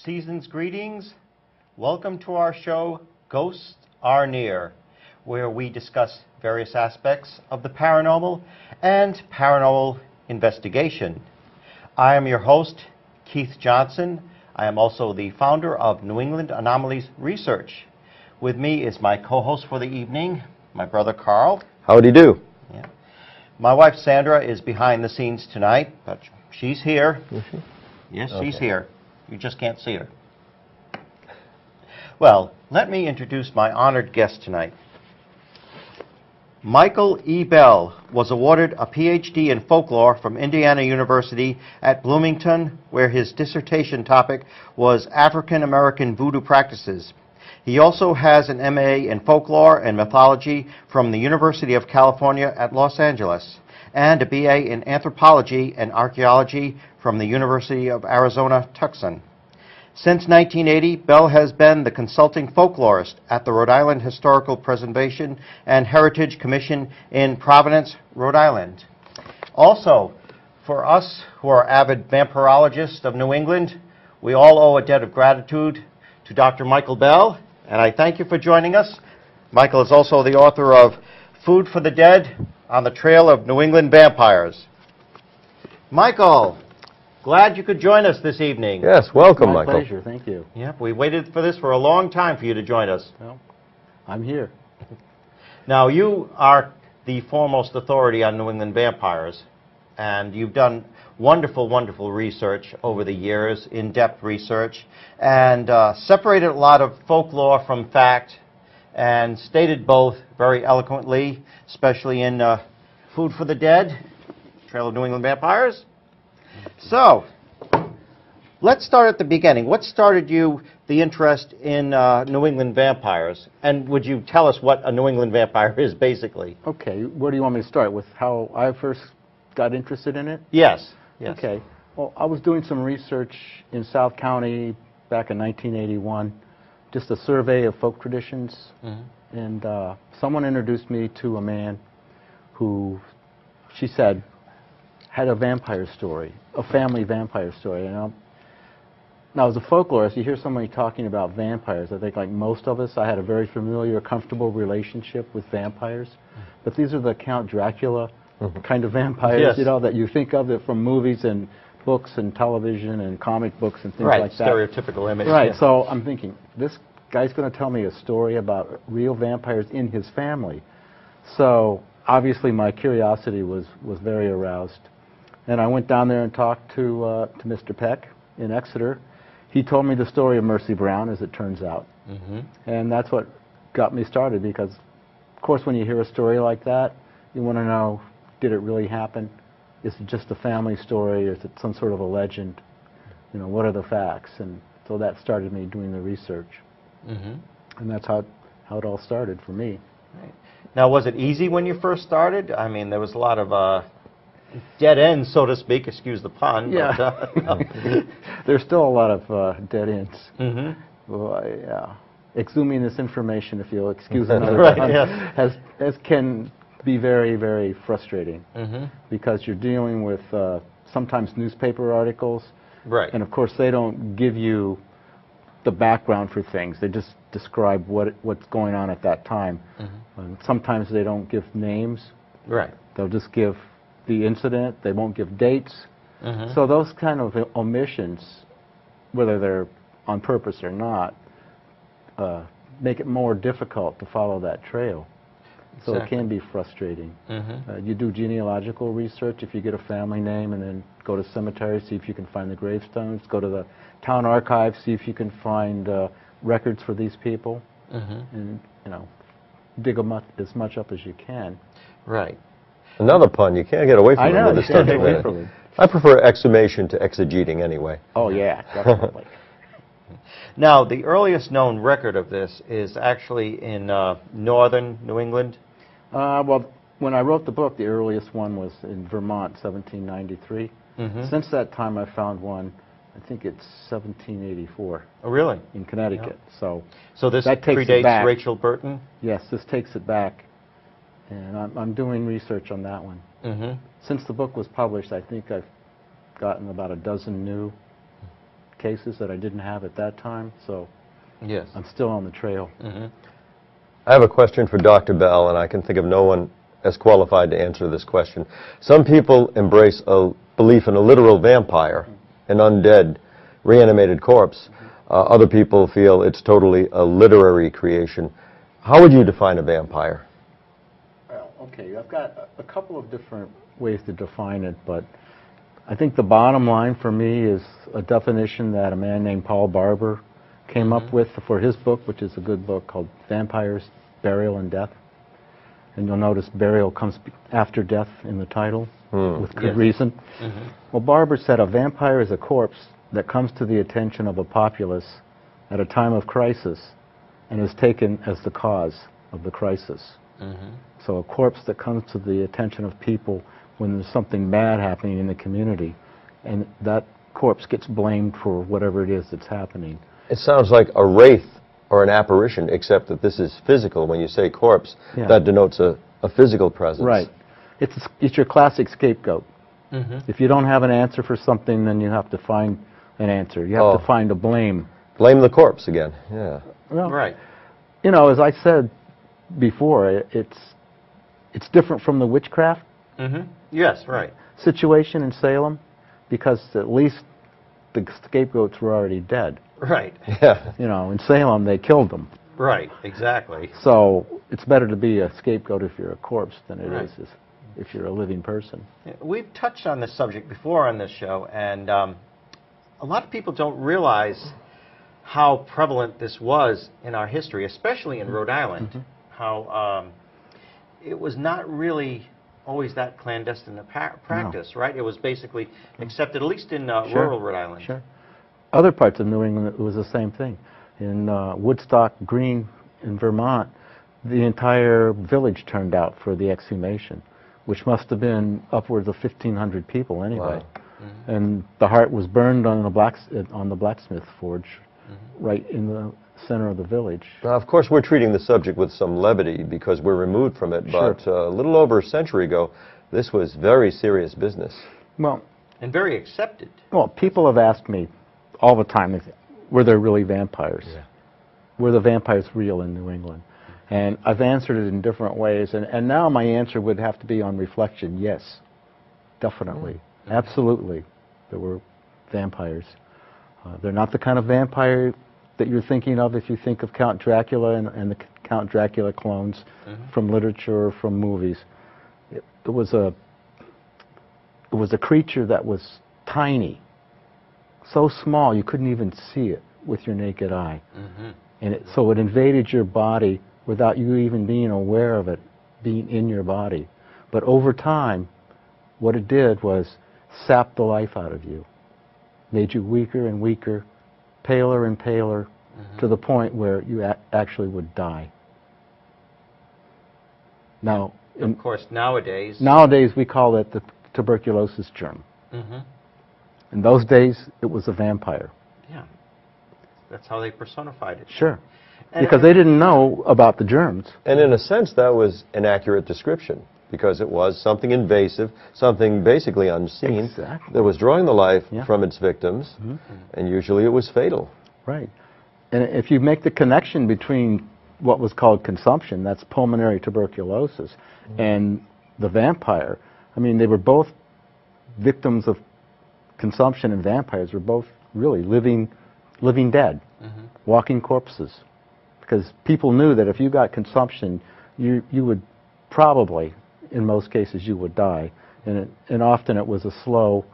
Season's greetings. Welcome to our show, Ghosts Are Near, where we discuss various aspects of the paranormal and paranormal investigation. I am your host, Keith Johnson. I am also the founder of New England Anomalies Research. With me is my co-host for the evening, my brother Carl. Howdy do. Yeah. My wife Sandra is behind the scenes tonight, but she's here. Mm-hmm. Yes, Okay. she's here. You just can't see her. Well, let me introduce my honored guest tonight. Michael E. Bell was awarded a Ph.D. in folklore from Indiana University at Bloomington, where his dissertation topic was African American voodoo practices. He also has an M.A. in folklore and mythology from the University of California at Los Angeles, and a B.A. in anthropology and archaeology from the University of Arizona, Tucson. Since 1980, Bell has been the consulting folklorist at the Rhode Island Historical Preservation and Heritage Commission in Providence, Rhode Island. Also, for us who are avid vampirologists of New England, we all owe a debt of gratitude to Dr. Michael Bell, and I thank you for joining us. Michael is also the author of Food for the Dead, On the Trail of New England Vampires. Michael, glad you could join us this evening. Yes, welcome, My Michael. pleasure, thank you. Yep, we waited for this for a long time for you to join us. Well, I'm here. Now, you are the foremost authority on New England vampires, and you've done wonderful, wonderful research over the years, in-depth research, and separated a lot of folklore from fact, and stated both very eloquently, especially in Food for the Dead, Trail of New England Vampires. So, let's start at the beginning. What started you the interest in New England vampires? And would you tell us what a New England vampire is, basically? Okay, where do you want me to start? With how I first got interested in it? Yes. Yes. Okay. Well, I was doing some research in South County back in 1981, just a survey of folk traditions. Mm-hmm. And someone introduced me to a man who, she said, had a vampire story, a family vampire story. You know? Now, as a folklorist, you hear somebody talking about vampires. I think, like most of us, I had a very familiar, comfortable relationship with vampires. But these are the Count Dracula kind of vampires, Yes. you know, that you think of it from movies and books and television and comic books and things Right, like that. stereotypical image. Right, Yeah. so I'm thinking, this guy's going to tell me a story about real vampires in his family. So obviously my curiosity was very aroused. And I went down there and talked to Mr. Peck in Exeter. He told me the story of Mercy Brown, as it turns out. Mm-hmm. And that's what got me started, because, of course, when you hear a story like that, you want to know, did it really happen? Is it just a family story, or is it some sort of a legend? You know, what are the facts? And so that started me doing the research. Mm-hmm. And that's how it all started for me. Right. Now, was it easy when you first started? I mean, there was a lot of dead ends, so to speak, excuse the pun. Yeah. But, There's still a lot of dead ends. mm-hmm. Well, yeah. Exhuming this information, if you'll excuse another Right, pun, yes. can be very, very frustrating, Mm-hmm. because you're dealing with sometimes newspaper articles, Right. and of course they don't give you the background for things. They just describe what's going on at that time. Mm-hmm. And sometimes they don't give names. Right. They'll just give the incident. They won't give dates. Mm-hmm. So those kind of omissions, whether they're on purpose or not, make it more difficult to follow that trail. So Exactly. it can be frustrating. Mm-hmm. You do genealogical research if you get a family name, and then go to cemeteries, see if you can find the gravestones. Go to the town archives, see if you can find records for these people, Mm-hmm. and dig as much up as you can. Right. Another pun, you can't get away from I it know, with you this can't stuff. get away from it. I prefer exhumation to exegeting anyway. Oh yeah, definitely. Now, the earliest known record of this is actually in northern New England. Well, when I wrote the book, the earliest one was in Vermont, 1793. Mm-hmm. Since that time, I found one, I think it's 1784 Oh, really? in Connecticut. So this that takes it predates back. Rachel Burton? yes, this takes it back, and I'm doing research on that one. Mm-hmm. Since the book was published, I think I've gotten about a dozen new cases that I didn't have at that time, so Yes. I'm still on the trail. I have a question for Dr. Bell, and I can think of no one as qualified to answer this question. Some people embrace a belief in a literal vampire, an undead, reanimated corpse. Other people feel it's totally a literary creation. How would you define a vampire? Well, okay, I've got a couple of different ways to define it, but I think the bottom line for me is a definition that a man named Paul Barber came up with for his book, which is a good book called Vampires, Burial, and Death. And you'll notice burial comes after death in the title, with good reason. Well, Barber said a vampire is a corpse that comes to the attention of a populace at a time of crisis and is taken as the cause of the crisis. So a corpse that comes to the attention of people when there's something bad happening in the community, and that corpse gets blamed for whatever it is that's happening. It sounds like a wraith or an apparition, except that this is physical. When you say corpse, that denotes a physical presence. Right. It's your classic scapegoat. If you don't have an answer for something, then you have to find an answer. You have to find a blame. Blame the corpse again, yeah. Well, Right. you know, as I said before, it's different from the witchcraft Yes, right. situation in Salem, because at least the scapegoats were already dead. Right. Yeah. You know, in Salem, they killed them. Right, exactly. So it's better to be a scapegoat if you're a corpse than it Right. is if you're a living person. We've touched on this subject before on this show, and a lot of people don't realize how prevalent this was in our history, especially in Rhode Island, how it was not really always that clandestine a practice, right? It was basically accepted, at least in rural Rhode Island. Sure. Other parts of New England, it was the same thing. In Woodstock Green in Vermont, the entire village turned out for the exhumation, which must have been upwards of 1,500 people anyway. Wow. And the heart was burned on the blacksmith forge, right in the center of the village. Now, of course, we're treating the subject with some levity because we're removed from it, but a little over a century ago, this was very serious business. Well, And very accepted. well, people have asked me all the time, were there really vampires? Yeah. Were the vampires real in New England? And I've answered it in different ways, and now my answer would have to be on reflection, yes, definitely, absolutely, there were vampires. They're not the kind of vampire that you're thinking of if you think of Count Dracula and the Count Dracula clones from literature or from movies. It was a creature that was tiny, so small you couldn't even see it with your naked eye. And so it invaded your body without you even being aware of it being in your body. But over time, what it did was sap the life out of you, made you weaker and weaker, paler and paler, to the point where you actually would die. Now, Of course, nowadays... nowadays we call it the tuberculosis germ. In those days, it was a vampire. Yeah. That's how they personified it. Sure. And Because they didn't know about the germs. And in a sense, that was an accurate description because it was something invasive, something basically unseen Exactly. that was drawing the life from its victims, and usually it was fatal. Right. And if you make the connection between what was called consumption, that's pulmonary tuberculosis, and the vampire, I mean, they were both victims of consumption, and vampires were both really living dead, walking corpses. Because people knew that if you got consumption, you would probably, in most cases, you would die. And often it was a slow,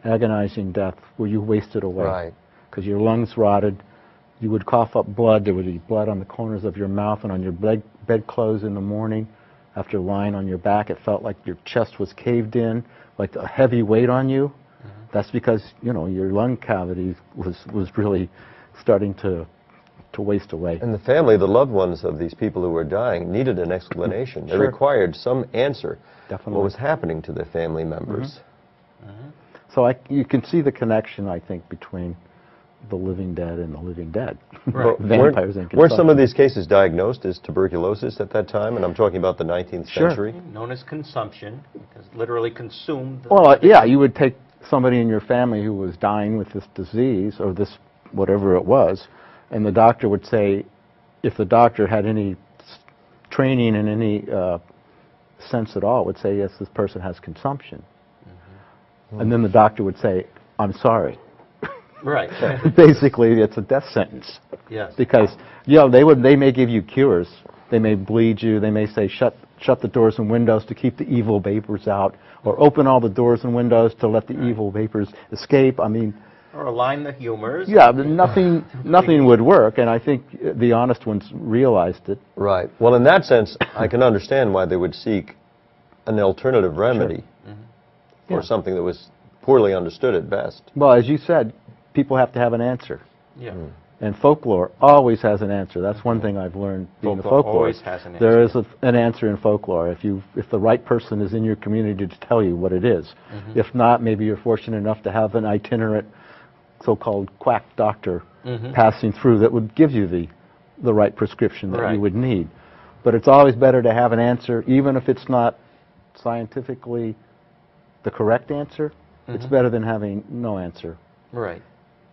agonizing death where you wasted away. Right. Because your lungs rotted, you would cough up blood, there would be blood on the corners of your mouth and on your bedclothes in the morning. After lying on your back, it felt like your chest was caved in, like a heavy weight on you. That's because, you know, your lung cavity was really starting to waste away. And the family, the loved ones of these people who were dying, needed an explanation. They required some answer. Definitely. What was happening to their family members? So you can see the connection, I think, between the living dead and the living dead. Right. Vampires and Weren't some of consumption. these cases diagnosed as tuberculosis at that time? And I'm talking about the 19th Sure. century. Known as consumption, because literally consumed. Well, yeah, you would take somebody in your family who was dying with this disease or this whatever it was, and the doctor would say, if the doctor had any training in any sense at all, would say, yes, this person has consumption. And then the doctor would say, I'm sorry. Right. Basically, it's a death sentence. Yes. Because, you know, they may give you cures. They may bleed you. They may say, shut the doors and windows to keep the evil vapors out, or open all the doors and windows to let the evil vapors escape. I mean, or align the humors. yeah, but nothing would work, and I think the honest ones realized it. Right. Well, in that sense, I can understand why they would seek an alternative remedy for something that was poorly understood at best. Well, as you said, people have to have an answer. Yeah. And folklore always has an answer. That's one thing I've learned being a folklorist. Always has an answer. There is an answer in folklore if the right person is in your community to tell you what it is. If not, maybe you're fortunate enough to have an itinerant so-called quack doctor passing through that would give you the right prescription that you would need. But it's always better to have an answer, even if it's not scientifically the correct answer. It's better than having no answer. Right.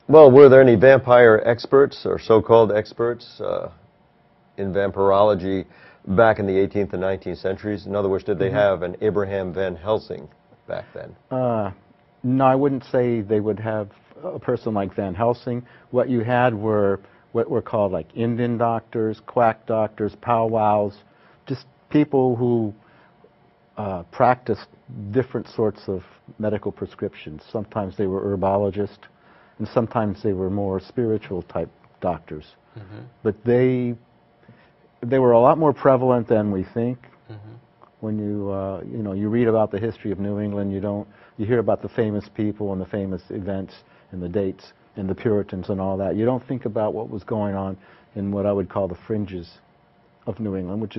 Well, were there any vampire experts or so-called experts in vampirology back in the 18th and 19th centuries? In other words, did they have an Abraham Van Helsing back then? No, I wouldn't say they would have a person like Van Helsing. What you had were what were called like Indian doctors, quack doctors, powwows, just people who practiced different sorts of medical prescriptions. Sometimes they were herbologists, and sometimes they were more spiritual type doctors. But they were a lot more prevalent than we think. When you read about the history of New England, you hear about the famous people and the famous events and the dates and the Puritans and all that. You don't think about what was going on in what I would call the fringes of New England, which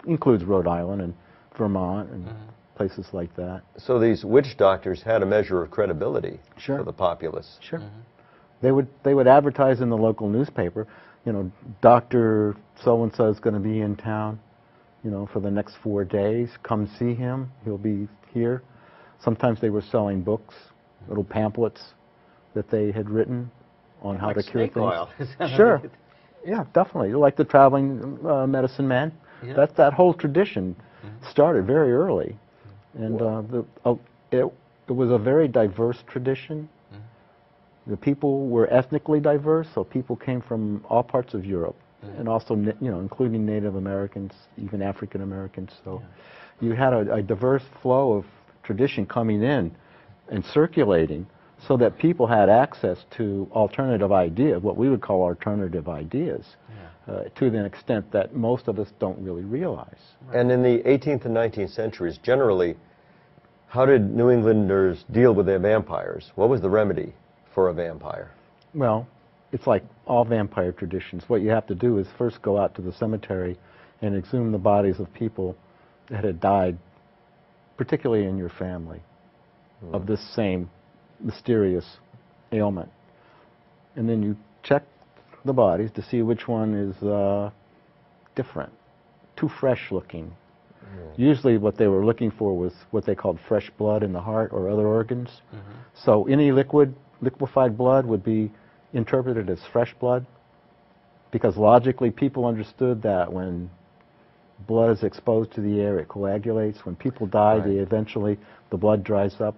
includes Rhode Island and Vermont and places like that. So these witch doctors had a measure of credibility for the populace. Sure. They would advertise in the local newspaper, you know, Dr. So-and-so is going to be in town, you know, for the next 4 days. Come see him. He'll be here. Sometimes they were selling books, little pamphlets that they had written on how to cure things. Oil. Sure. Yeah, definitely. Like the traveling medicine man. Yeah. That whole tradition started very early. And it was a very diverse tradition. The people were ethnically diverse, so people came from all parts of Europe, and also, you know, including Native Americans, even African Americans. So you had a diverse flow of tradition coming in and circulating, so that people had access to alternative ideas, what we would call alternative ideas, to an extent that most of us don't really realize. And in the 18th and 19th centuries, generally, how did New Englanders deal with their vampires? What was the remedy for a vampire? Well, it's like all vampire traditions. What you have to do is first go out to the cemetery and exhume the bodies of people that had died, particularly in your family, of this same mysterious ailment. And then you check the bodies to see which one is different, too fresh looking. Usually what they were looking for was what they called fresh blood in the heart or other organs. So any liquefied blood would be interpreted as fresh blood, because logically people understood that when blood is exposed to the air, it coagulates. When people die, eventually the blood dries up.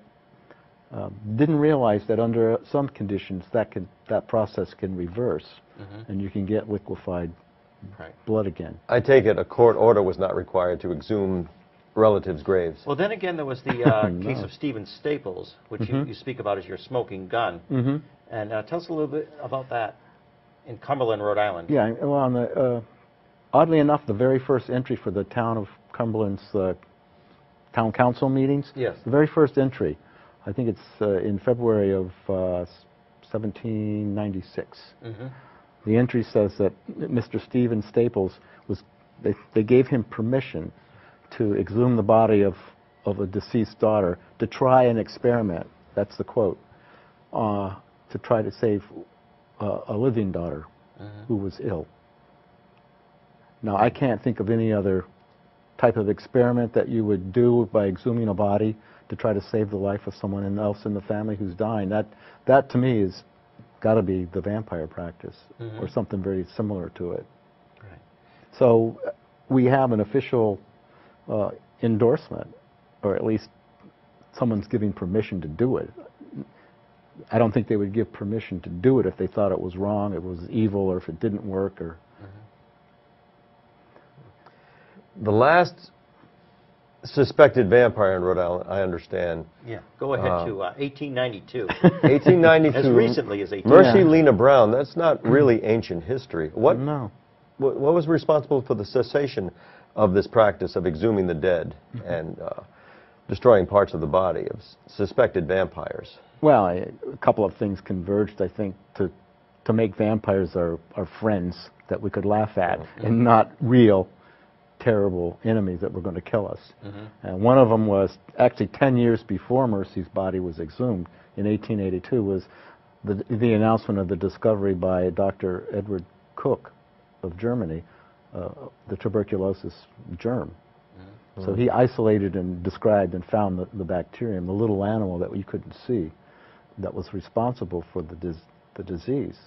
Didn't realize that under some conditions that process can reverse, and you can get liquefied blood again. I take it a court order was not required to exhume relatives' graves. Well, then again, there was the case of Stephen Staples, which you speak about as your smoking gun. And tell us a little bit about that in Cumberland, Rhode Island. Yeah, well, oddly enough, the very first entry for the town of Cumberland's town council meetings, the very first entry, I think it's in February of 1796. The entry says that Mr. Stephen Staples they gave him permission to exhume the body of a deceased daughter to try an experiment, that's the quote, to try to save a living daughter who was ill. Now, I can't think of any other type of experiment that you would do by exhuming a body to try to save the life of someone else in the family who's dying. That to me is got to be the vampire practice, or something very similar to it. Right. So we have an official endorsement, or at least someone's giving permission to do it. I don't think they would give permission to do it if they thought it was wrong, it was evil, or if it didn't work. Or The last suspected vampire in Rhode Island, I understand. Yeah. Go ahead to 1892. 1892. As recently as 1892. Mercy Lena Brown. That's not really ancient history. No. What was responsible for the cessation of this practice of exhuming the dead and destroying parts of the body of suspected vampires? Well, a couple of things converged, I think, to make vampires our friends that we could laugh at, and not real terrible enemies that were going to kill us. And one of them was actually 10 years before Mercy's body was exhumed in 1882 was the announcement of the discovery by Dr. Edward Koch of Germany, the tuberculosis germ. So he isolated and described and found the bacterium, the little animal that you couldn't see, that was responsible for the disease.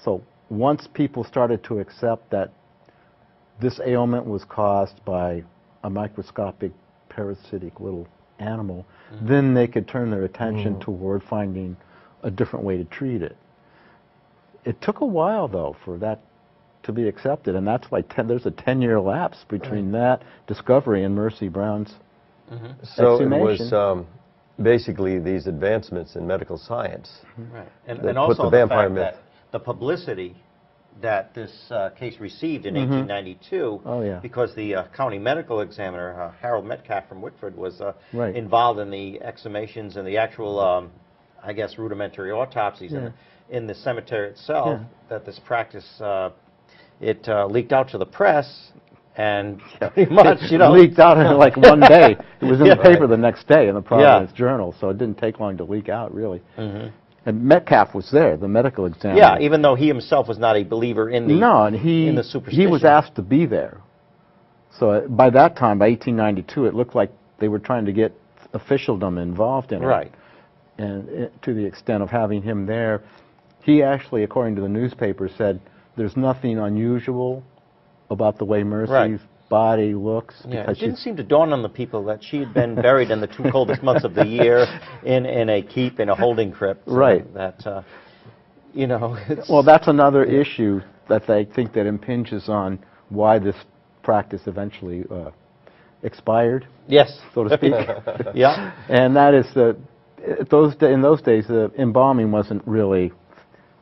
So once people started to accept that this ailment was caused by a microscopic parasitic little animal, then they could turn their attention toward finding a different way to treat it. It took a while, though, for that to be accepted, and that's why there's a 10-year lapse between that discovery and Mercy Brown's So exhumation. it was basically these advancements in medical science. Right. that And put also the the vampire fact myth. that the publicity that this case received in 1892, because the county medical examiner, Harold Metcalf from Whitford, was involved in the exhumations and the actual, I guess, rudimentary autopsies in the cemetery itself, that this practice, it leaked out to the press, and pretty much, you know. Leaked out in like one day. It was in the paper the next day in the Providence Journal, so it didn't take long to leak out, really. And Metcalf was there, the medical examiner. Yeah, even though he himself was not a believer in the in the superstition. He was asked to be there. So by that time, by 1892, it looked like they were trying to get officialdom involved in it. Right. And to the extent of having him there, he actually, according to the newspaper, said there's nothing unusual about the way Mercy's body looks. Yeah, it didn't seem to dawn on the people that she had been buried in the 2 coldest months of the year in a keep, in a holding crypt. So that, you know, well, that's another issue that they think that impinges on why this practice eventually expired. Yes. So to speak. Yeah. And that is that in those days, the embalming wasn't really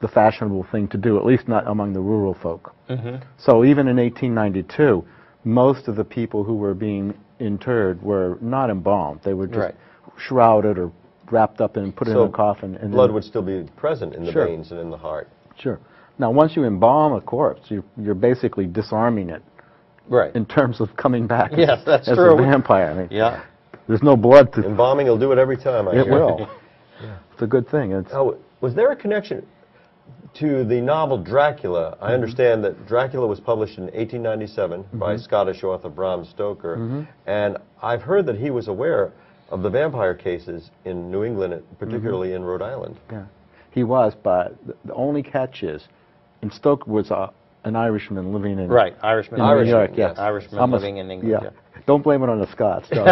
the fashionable thing to do, at least not among the rural folk. So even in 1892, most of the people who were being interred were not embalmed. They were just shrouded or wrapped up and put in a coffin. And blood would still be present in the veins and in the heart. Sure. Now, once you embalm a corpse, you're basically disarming it. Right. In terms of coming back that's as true. a vampire. I mean, there's no blood to... Embalming will do it every time, I It hear. will. It's a good thing. It's was there a connection to the novel Dracula? I understand that Dracula was published in 1897 by Scottish author Bram Stoker, and I've heard that he was aware of the vampire cases in New England, particularly in Rhode Island. Yeah, he was, but the only catch is, and Stoker was an Irishman living in Irishman, New York. Yes, Irishman living in England. Don't blame it on the Scots. No.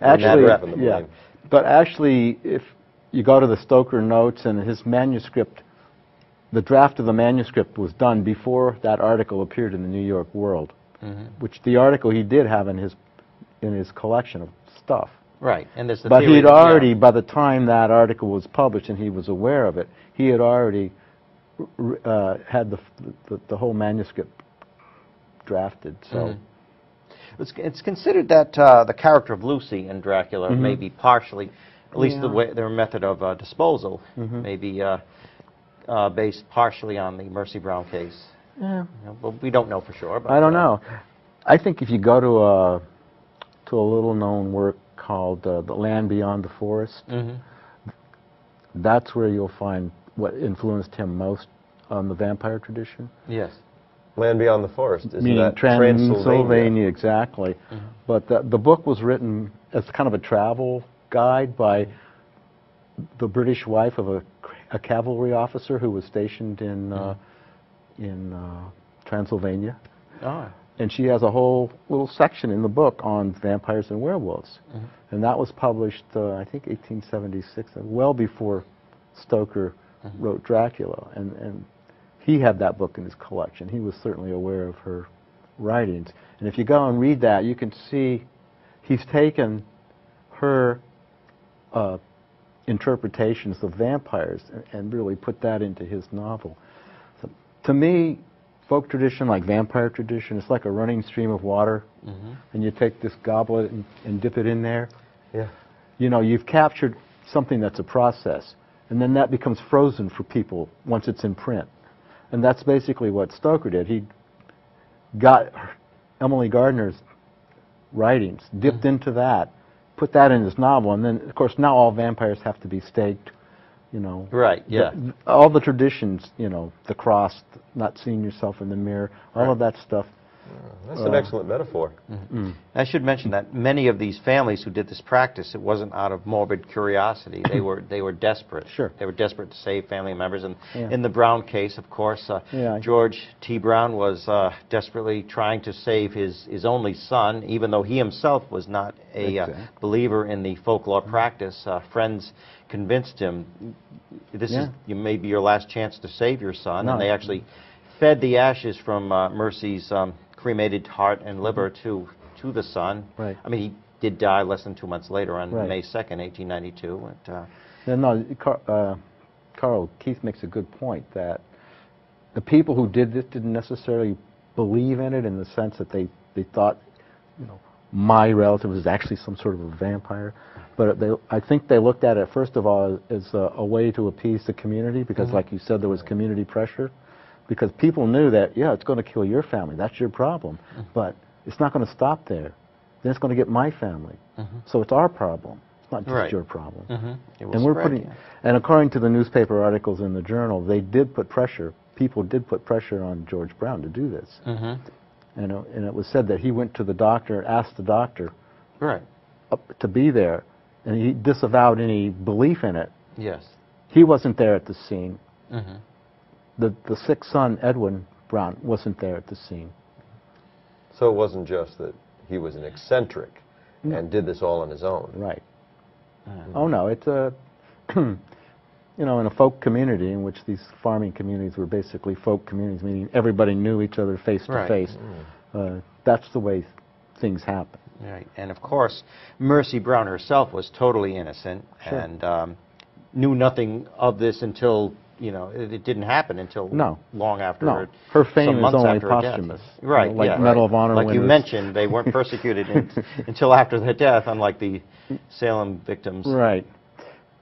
Actually, but actually, if you go to the Stoker notes and his manuscript, the draft of the manuscript was done before that article appeared in the New York World, which the article he did have in his collection of stuff. Right, and there's the but theory he had that, already, by the time that article was published and he was aware of it, he had already had the whole manuscript drafted. So. It's considered that the character of Lucy in Dracula may be partially, at least their method of disposal, may be based partially on the Mercy Brown case. Yeah. You know, well, we don't know for sure. But, I don't know. I think if you go to a little-known work called The Land Beyond the Forest, that's where you'll find what influenced him most on the vampire tradition. Yes. Land Beyond the Forest, isn't meaning that Transylvania, exactly. But the book was written as kind of a travel guide by the British wife of a cavalry officer who was stationed in Transylvania. Oh. And she has a whole little section in the book on vampires and werewolves. And that was published, I think, 1876, well before Stoker wrote Dracula. And he had that book in his collection. He was certainly aware of her writings. And if you go and read that, you can see he's taken her interpretations of vampires and really put that into his novel. So, to me, folk tradition, like vampire tradition, it's like a running stream of water. And you take this goblet and dip it in there. Yeah. You know, you've captured something that's a process. And then that becomes frozen for people once it's in print. And that's basically what Stoker did. He got Emily Gardner's writings, dipped into that, put that in his novel, and then, of course, now all vampires have to be staked, you know. Right, yeah. All the traditions, you know, the cross, not seeing yourself in the mirror, all of that stuff. That's an excellent metaphor. I should mention that many of these families who did this practice, it wasn't out of morbid curiosity. They were desperate. Sure. They were desperate to save family members. And in the Brown case, of course, Yeah. George T. Brown was desperately trying to save his only son, even though he himself was not a believer in the folklore practice. Friends convinced him, this is maybe your last chance to save your son. And they actually fed the ashes from Mercy's cremated heart and liver to the son. Right. I mean, he did die less than 2 months later on Right. May 2nd, 1892. Carl, Keith makes a good point that the people who did this didn't necessarily believe in it in the sense that they thought, you know, my relative was actually some sort of a vampire. But I think they looked at it, first of all, as a way to appease the community because, like you said, there was community pressure. Because people knew that, yeah, it's going to kill your family. That's your problem. But it's not going to stop there. Then it's going to get my family. So it's our problem. It's not just your problem. And we're putting, and according to the newspaper articles in the journal, they did put pressure. People did put pressure on George Brown to do this. And it was said that he went to the doctor, asked the doctor to be there, and he disavowed any belief in it. Yes. He wasn't there at the scene. The sick son, Edwin Brown, wasn't there at the scene. So it wasn't just that he was an eccentric and did this all on his own. Right. Oh, no, it's a, you know, in a folk community in which these farming communities were basically folk communities, meaning everybody knew each other face to face. That's the way things happen. Right. And, of course, Mercy Brown herself was totally innocent and knew nothing of this until, you know, it didn't happen until long after her fame is only after posthumous. Right, you know, like Medal of Honor like winners. you mentioned, they weren't persecuted until after their death, unlike the Salem victims. Right.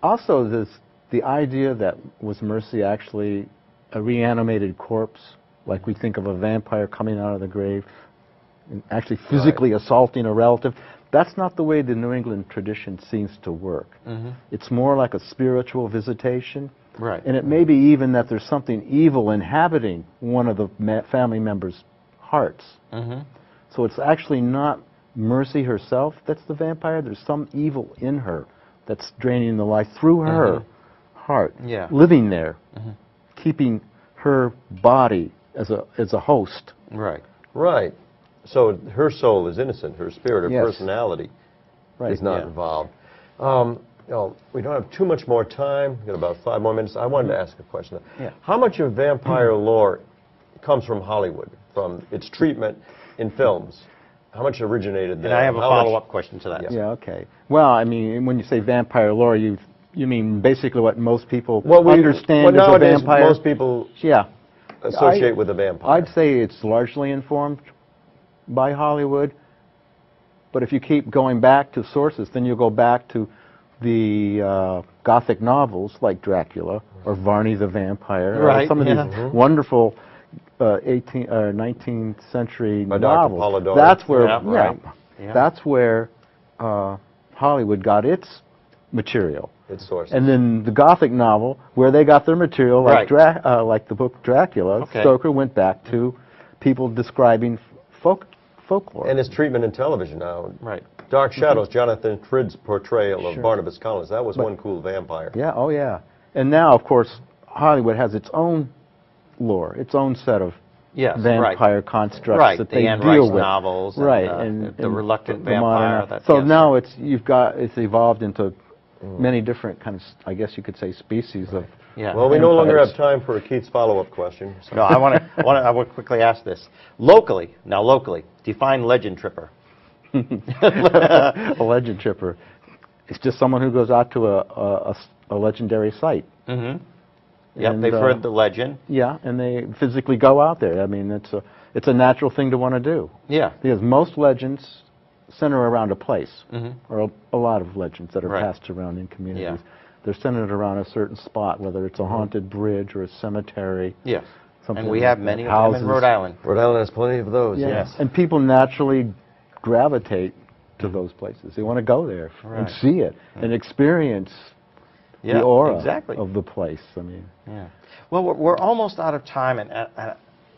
Also, the idea that was Mercy actually a reanimated corpse, like we think of a vampire coming out of the grave, and actually physically assaulting a relative, that's not the way the New England tradition seems to work. It's more like a spiritual visitation. Right. And it may be even that there's something evil inhabiting one of the family members' hearts. So it's actually not Mercy herself that's the vampire. There's some evil in her that's draining the life through her heart, living there, keeping her body as a host. Right. Right. So her soul is innocent. Her spirit, her personality is not involved. You know, we don't have too much more time. We've got about 5 more minutes. I wanted to ask a question. How much of vampire lore comes from Hollywood, from its treatment in films? How much originated there? And I have a follow-up question to that. Yeah, okay. Well, I mean, when you say vampire lore, you mean basically what most people understand as a vampire? Most people associate with a vampire. I'd say it's largely informed by Hollywood. But if you keep going back to sources, then you'll go back to the Gothic novels like Dracula or Varney the Vampire, or some of these wonderful 18th or 19th century novels. That's where, that's where Hollywood got its material. Its sources. And then the Gothic novel, where they got their material, like the book Dracula, Stoker went back to people describing folklore. And his treatment in television now. Right. Dark Shadows, Jonathan Frid's portrayal of Sure. Barnabas Collins. That was one cool vampire. Yeah, oh yeah. And now, of course, Hollywood has its own lore, its own set of Yes, vampire constructs right. that The they Anne deal Rice with. novels, Right, and the reluctant the modern- vampire. That, so yes. now it's evolved into many different kinds, I guess you could say, species of. Yeah. Well, we no longer vampires. have time for Keith's follow-up question. So. No, I want to quickly ask this. Locally, define legend tripper. A legend tripper. It's just someone who goes out to a legendary site. Mm-hmm. Yep, And, they've heard the legend. Yeah, and they physically go out there. I mean, it's a natural thing to want to do. Yeah. Because most legends center around a place, Mhm. or a lot of legends that are Right. passed around in communities. Yeah. They're centered around a certain spot, whether it's a haunted bridge or a cemetery. Yes. Something And we like have that. many of them Houses. in Rhode Island. Rhode Island has plenty of those. Yeah. Yes. And people naturally gravitate to those places. They want to go there and Right. see it and experience Yeah, the aura exactly. of the place. I mean, Yeah. Well, we're almost out of time, and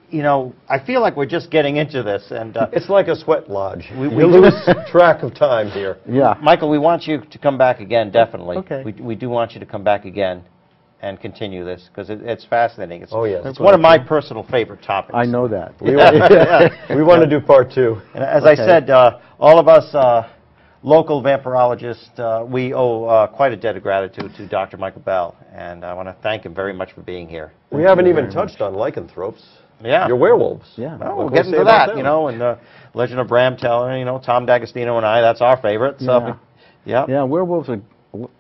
you know, I feel like we're just getting into this, and It's like a sweat lodge. We You lose track of time here. yeah. Michael, we want you to come back again, definitely. Okay. We do want you to come back again and continue this, because it's fascinating. It's, Oh, yes. It's one of my personal favorite topics. I know that. We want to do part 2. And as I said, all of us local vampirologists, we owe quite a debt of gratitude to Dr. Michael Bell, and I want to thank him very much for being here. We haven't you even very touched on lycanthropes. Yeah. Your werewolves. Yeah. Well, What we'll can get we say into about that, them? you know, and Legend of Bram Teller, you know, Tom D'Agostino and I, that's our favorite. So, Yeah. yeah. Yeah, werewolves are.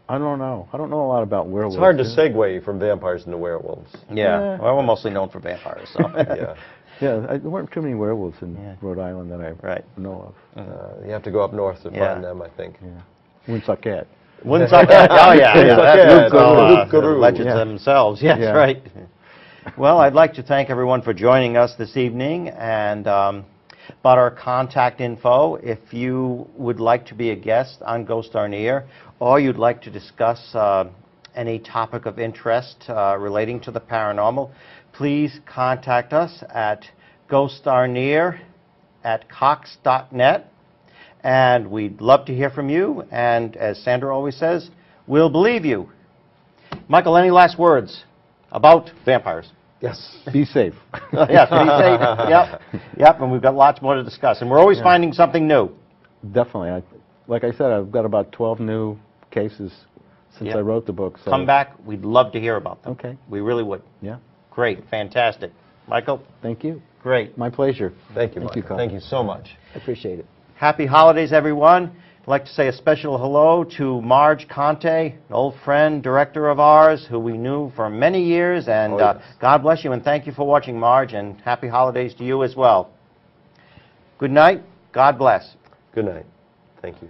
I don't know. I don't know a lot about werewolves. It's hard to Yeah. segue from vampires into werewolves. Yeah. Yeah. Well, we're mostly known for vampires, so. Yeah. Yeah, there weren't too many werewolves in Yeah. Rhode Island that I Right. know of. You have to go up north to Yeah. find them, I think. Yeah. Woonsocket. Woonsocket. Oh, yeah. Woonsocket. That's Loup the Garou. legends Yeah. themselves. Yes, Yeah. right. Well, I'd like to thank everyone for joining us this evening, and about our contact info, if you would like to be a guest on Ghost N.E.A.R, or you'd like to discuss any topic of interest relating to the paranormal, please contact us at ghostarnear@cox.net, and we'd love to hear from you, and as Sandra always says, we'll believe you. Michael, any last words about vampires? Yes. Be safe. Yes, be safe. Yep, and we've got lots more to discuss, and we're always finding something new. Definitely. Like I said, I've got about 12 new cases since Yeah. I wrote the book. So. Come back, we'd love to hear about them. Okay. We really would. Yeah. Great, fantastic. Michael, Thank you. great. My pleasure. Thank you, Thank you, Michael. Carl. Thank you so much. I appreciate it. Happy holidays, everyone. I'd like to say a special hello to Marge Conte, an old friend, director of ours, who we knew for many years, and Oh, yes. God bless you, and thank you for watching, Marge, and happy holidays to you as well. Good night. God bless. Good night. Thank you.